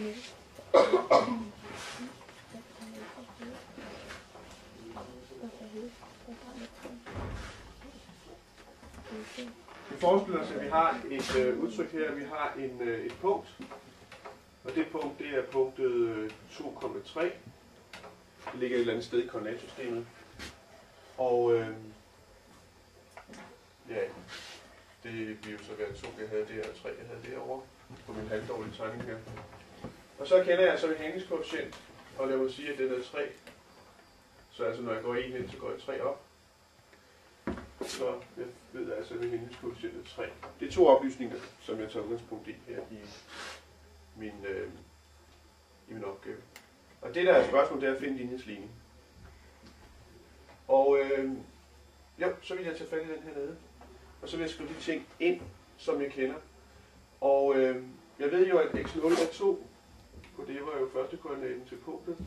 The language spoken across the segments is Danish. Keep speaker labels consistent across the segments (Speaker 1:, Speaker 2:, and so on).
Speaker 1: Vi forestiller os, at vi har et udtryk her. Vi har et punkt, og det punkt, det er punktet 2,3. Det ligger et eller andet sted i koordinatsystemet. Og ja, det vil jo så være 2, jeg havde der, og 3, jeg havde derovre på min halvdårlige tegning her. Og så kender jeg så min hængningskoefficient, og lad mig sige, at den er 3. Så altså, når jeg går 1 ind, så går jeg 3 op. Så jeg ved altså, at min hængningskoefficient er 3. Det er 2 oplysninger, som jeg tager udgangspunkt i her i min opgave. Og det der er spørgsmålet, det er at finde linjens ligning. Og jo, så vil jeg tage fat i den her nede. Og så vil jeg skrive de ting ind, som jeg kender. Og jeg ved jo, at x0 er 2. Og det var jo første koordinaten til punktet.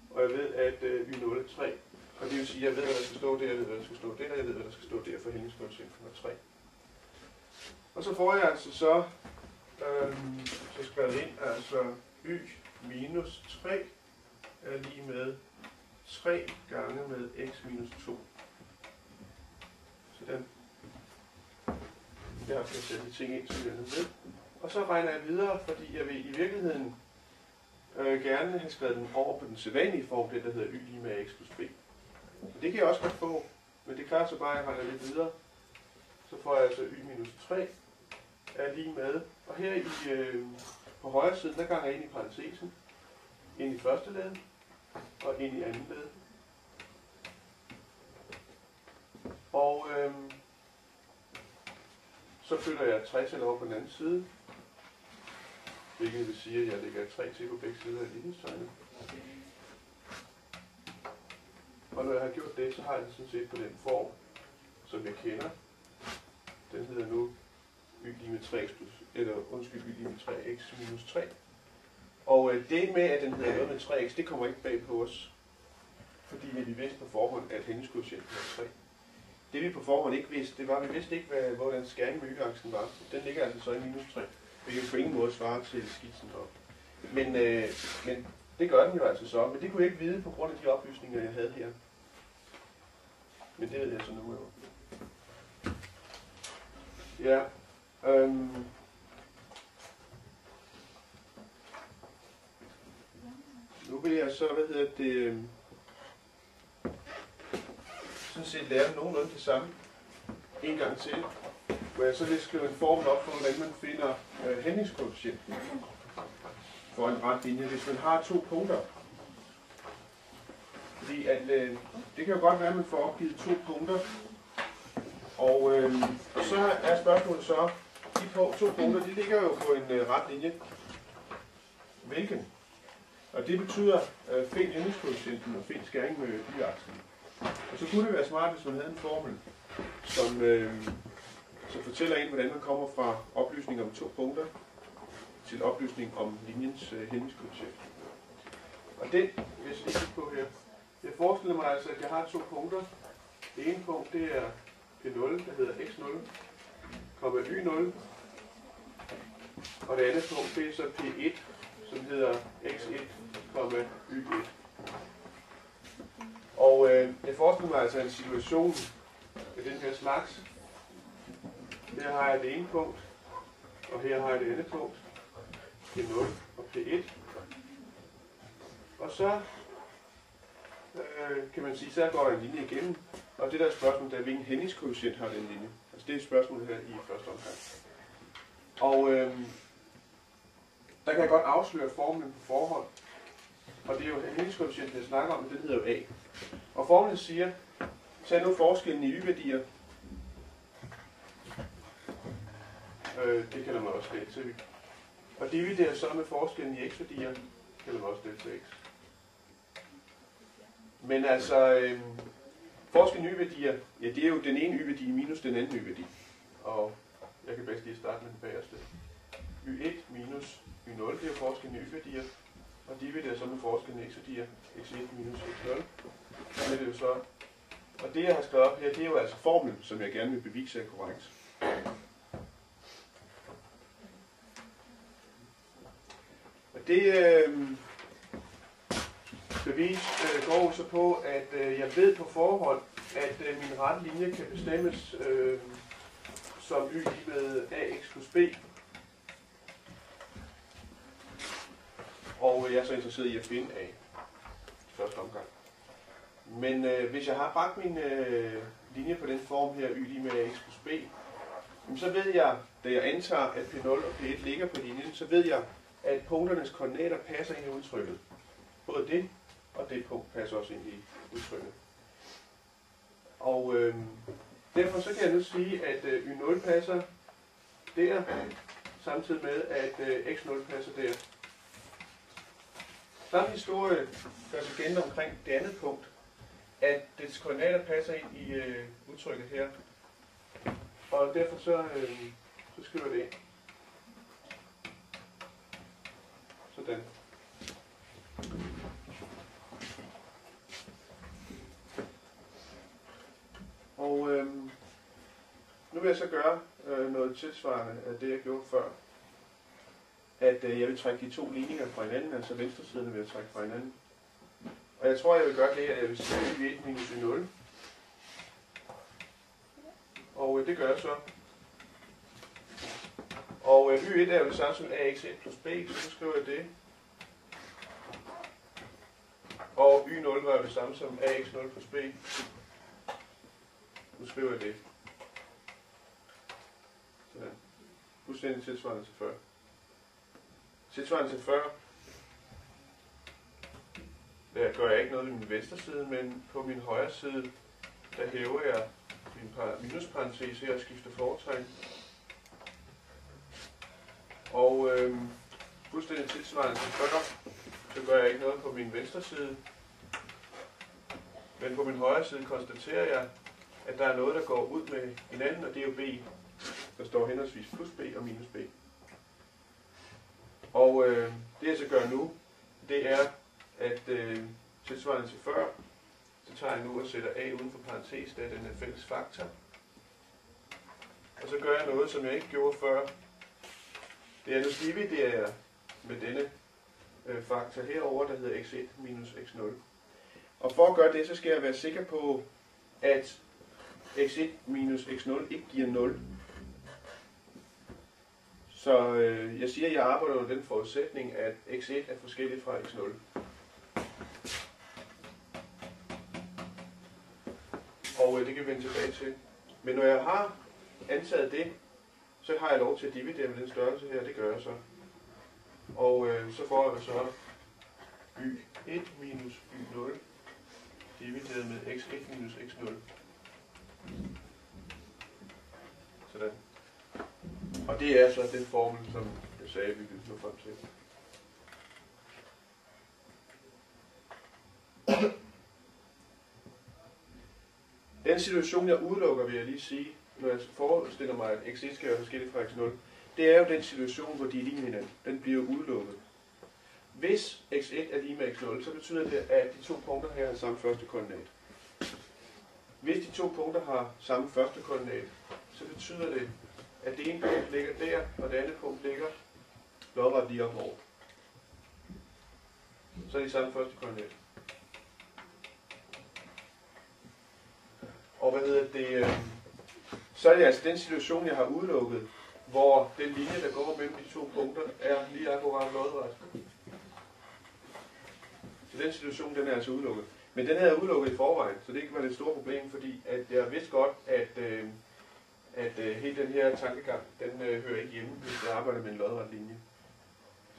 Speaker 1: Og jeg ved, at y0 er 3. Og det vil sige, at jeg ved, hvad der skal stå der, jeg ved, hvad der skal stå der, jeg ved, hvad der skal stå der for hængningskoefficienten er 3. Og så får jeg altså så skrevet ind, altså y minus 3 er lige med 3 gange med x minus 2. Sådan. Jeg har fået sætte de ting ind, som jeg ved. Og så regner jeg videre, fordi jeg vil i virkeligheden gerne have skrevet den over på den sædvanlige form, det der hedder y lige med x plus b. Og det kan jeg også godt få, men det klarer så bare, at jeg regner lidt videre. Så får jeg altså y minus 3 er lige med. Og her på højre side, der ganger jeg ind i parentesen, ind i første led og ind i anden led. Og så flytter jeg 3 tal over på den anden side, hvilket vil sige, at jeg lægger 3 til på begge sider af ligningstegnet. Og når jeg har gjort det, så har jeg det sådan set på den form, som jeg kender. Den hedder nu y lige med 3x plus, eller undskyld, y lige med 3x minus 3. Og det med, at den hedder noget med 3x, det kommer ikke bag på os, fordi vi vidste på forhånd, at hængningskoefficienten er 3. Det vi på forhånd ikke vidste, det var, at vi vidste ikke, hvordan skæringen med y-aksen var. Den ligger altså så i minus 3, hvilket på ingen måde svarer til skitsen op. Men det gør den jo altså så, men det kunne jeg ikke vide på grund af de oplysninger, jeg havde her. Men det ved jeg så nu. Ja. Nu vil jeg så, sådan set lave nogenlunde det samme en gang til, hvor jeg så vil skrive en formel op for, hvordan man finder hængningskoefficienten for en ret linje, hvis man har 2 punkter. Fordi at, det kan jo godt være, at man får opgivet 2 punkter, og så er spørgsmålet så, de 2 punkter, de ligger jo på en ret linje. Hvilken? Og det betyder, find hængningskoefficienten og find skæring med y-aksen. Og så kunne det være smart, hvis man havde en formel, som fortæller en, hvordan man kommer fra oplysning om 2 punkter til oplysning om linjens hængningskoefficient. Og den vil jeg så lige kigge på her. Jeg forestiller mig altså, at jeg har 2 punkter. Det ene punkt, det er P0, der hedder x0, y0. Og det andet punkt, det er så P1, som hedder x1, y1. Og jeg forestiller mig altså en situation af den her slags. Her har jeg det ene punkt, og her har jeg det andet punkt, P0 og P1. Og så kan man sige, så går der en linje igennem, og det der spørgsmål, der er, hvilken hængningskoefficient har den linje? Altså det er spørgsmålet her i første omgang. Og der kan jeg godt afsløre formlen på forhånd, og det er jo hængningskoefficienten, jeg snakker om, den hedder jo A. Og formlen siger, tag nu forskellen i y-værdier. Det kalder man også delta. Og dividerer så med forskellen i x-værdier, kalder man også delta x. Men altså, forskellen i y-værdier, ja, det er jo den ene y-værdi minus den anden y-værdi. Og jeg kan bedst lige starte med den bagerste. y1 minus y0, det er jo forskellen i y-værdier. Og dividerer så med forskellen i x-værdier, x1 minus x0. Så er det jo så. Og det jeg har skrevet op her, det er jo altså formlen, som jeg gerne vil bevise er korrekt. Det bevis går så på, at jeg ved på forhånd, at min rette linje kan bestemmes som y lige med ax plus b. Og jeg er så interesseret i at finde a i første omgang. Men hvis jeg har bragt min linje på den form her, y lige med ax plus b, så ved jeg, da jeg antager, at P0 og P1 ligger på linjen, så ved jeg, at punkternes koordinater passer ind i udtrykket. Både det og det punkt passer også ind i udtrykket. Og derfor så kan jeg nu sige, at y0 passer der, samtidig med, at x0 passer der. Samme historie gør sig gældende omkring det andet punkt, at dets koordinater passer ind i udtrykket her. Og derfor så skriver jeg det ind. Sådan. Og nu vil jeg så gøre noget tilsvarende af det, jeg gjorde før. At jeg vil trække de to ligninger fra hinanden, altså venstre siden vil jeg trække fra hinanden. Og jeg tror, jeg vil gøre det, at jeg vil sige y1 minus y0. Og det gør jeg så. Og y1 er jo det samme som ax1 plus b, så nu skriver jeg det. Og y0 var jo det samme som ax0 plus b. Nu skriver jeg det. Sådan. Fuldstændig tilsvarende til før. Tilsvarende til før, der gør jeg ikke noget ved min venstre side, men på min højre side, der hæver jeg min minusparentes her og skifter fortegn. Og fuldstændig tilsvarende til før, så gør jeg ikke noget på min venstre side. Men på min højre side konstaterer jeg, at der er noget, der går ud med hinanden, og det er jo b. Der står henholdsvis plus b og minus b. Og det jeg så gør nu, det er, at tilsvarende til før, så tager jeg nu og sætter a uden for parentes, da den er fælles faktor. Og så gør jeg noget, som jeg ikke gjorde før. Det er nu dividerer jeg med denne faktor herover, der hedder x1 minus x0. Og for at gøre det, så skal jeg være sikker på, at x1 minus x0 ikke giver 0. Så jeg siger, at jeg arbejder under den forudsætning, at x1 er forskelligt fra x0. Og det kan vi vende tilbage til. Men når jeg har antaget det, så har jeg lov til at dividere med den størrelse her, det gør jeg så. Og så får jeg så y1 minus y0 divideret med x1 minus x0. Sådan. Og det er så den formel, som jeg sagde, vi ville nå frem til. Den situation, jeg udelukker, vil jeg lige sige, når jeg forestiller mig, at x1 skal være forskelligt fra x0, det er jo den situation, hvor de er lige med hinanden. Den bliver udelukket. Hvis x1 er lige med x0, så betyder det, at de to punkter her har samme første koordinat. Hvis de to punkter har samme første koordinat, så betyder det, at det ene punkt ligger der, og det andet punkt ligger lodret lige op over. Så er de samme første koordinat. Og så er det altså den situation, jeg har udelukket, hvor den linje, der går mellem de to punkter, er lige akkurat lodret. Så den situation, den er altså udelukket. Men den er udelukket i forvejen, så det ikke var et stort problem, fordi at jeg vidste godt, at hele den her tankegang, den hører ikke hjemme, hvis jeg arbejder med en lodret linje.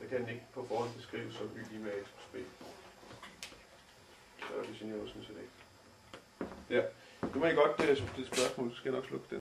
Speaker 1: Så kan den ikke på forhånd beskrives som y lige med a plus b. Så designerer jeg jo sådan set ikke. Ja, nu må I godt stille spørgsmål, så skal jeg nok slukke det.